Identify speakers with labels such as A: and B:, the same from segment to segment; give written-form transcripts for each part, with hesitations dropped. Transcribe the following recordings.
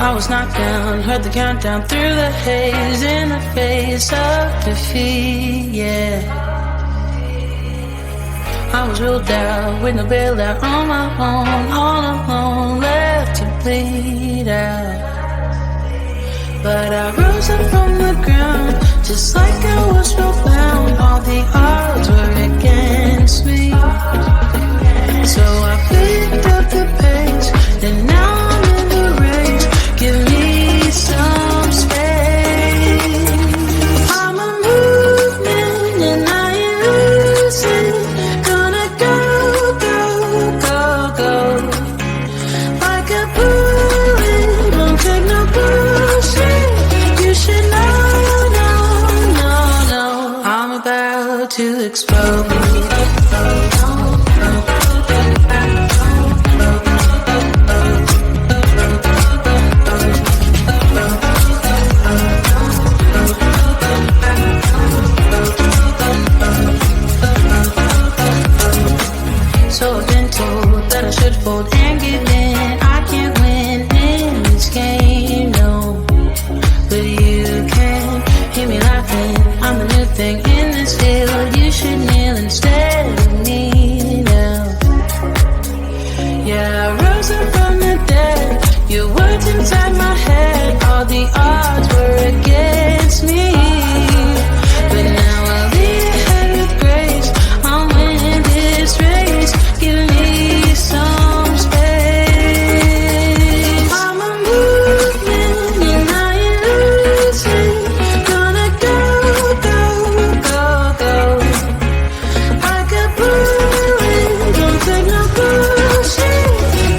A: I was knocked down, heard the countdown through the haze, in the face of defeat, yeah. I was ruled out with no bailout, on my own, all alone, left to bleed out. But I rose up from the ground, just like I was spellbound. All the odds were against me, so I picked up the pace, and now I'm in the race. Give me some space. I'm a movement and I ain't losing. Gonna go, go, go, go. Like a bullet, don't take no bullshit. You should know, no. I'm about to explode. So I've been told that I should fold and give in. I can't win in this game, no. But you can hear me laughing. I'm the new thing in this field. You should kneel instead of me now. Yeah, I rose up from the dead. Your words inside my head. All the odds were against me, but now I'll lead ahead with grace. I'm winning this race. Give me some space. I'm a movement and I ain't losing. Gonna go, go, go, go. Like a bullet, don't take no bullshit.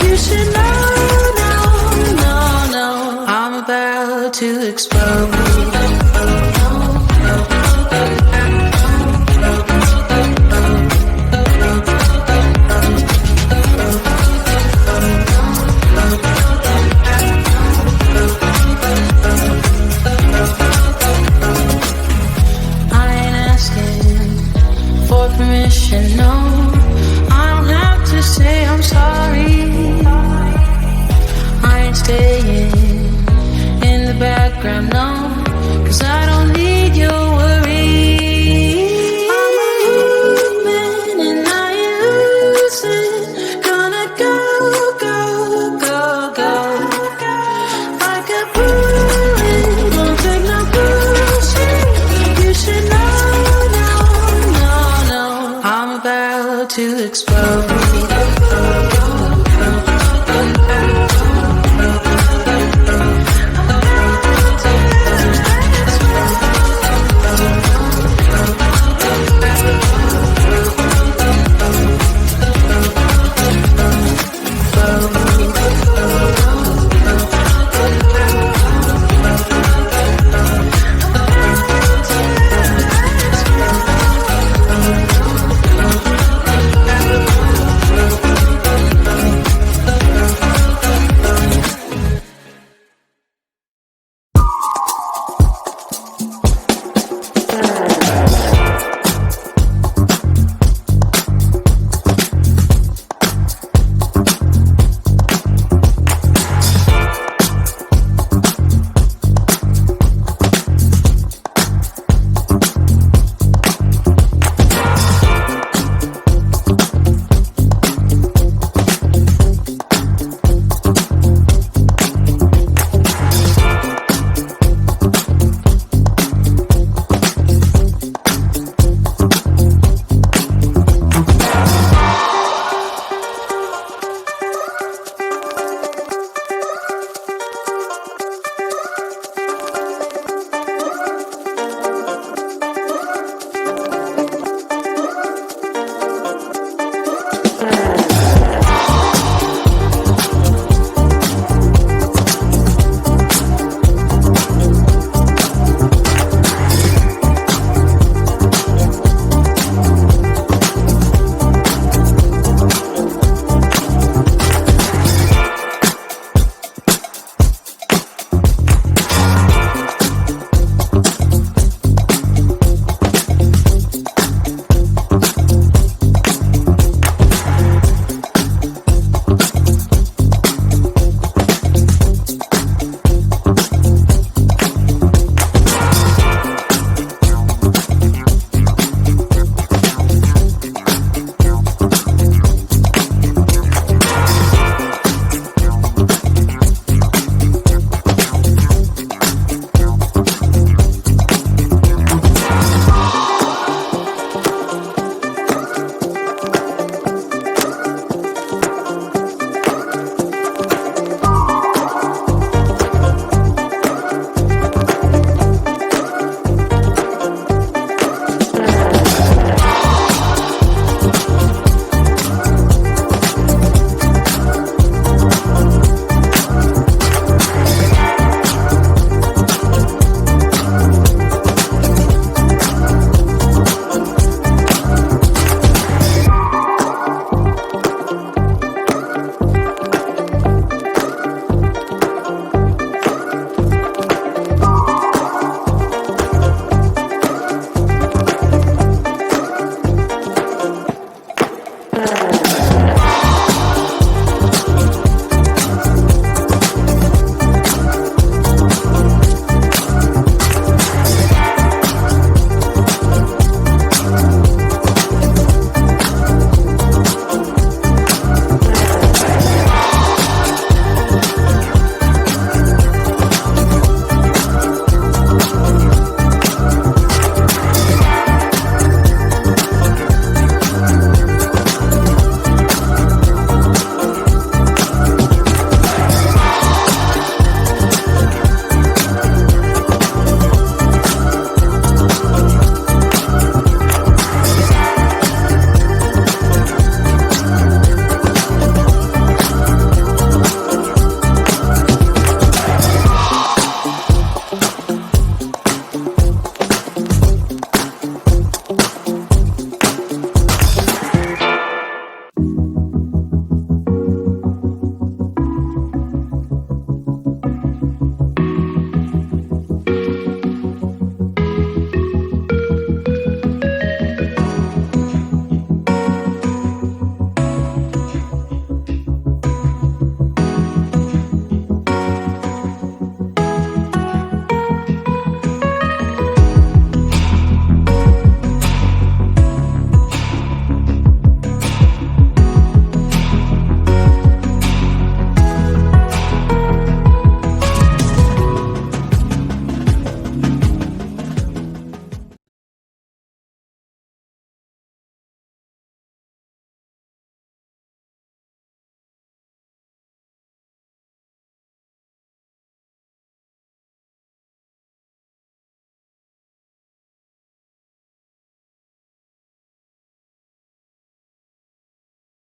A: You should know, no. I'm about to explode. Permission, no. I don't have to say I'm sorry. I ain't staying in the background, no, 'cause I don't need your worry. I'm a movement and I ain't losing. Gonna go, go, go, go. Like a bullet, don't take no bullshit. You should know. I'm about to explode.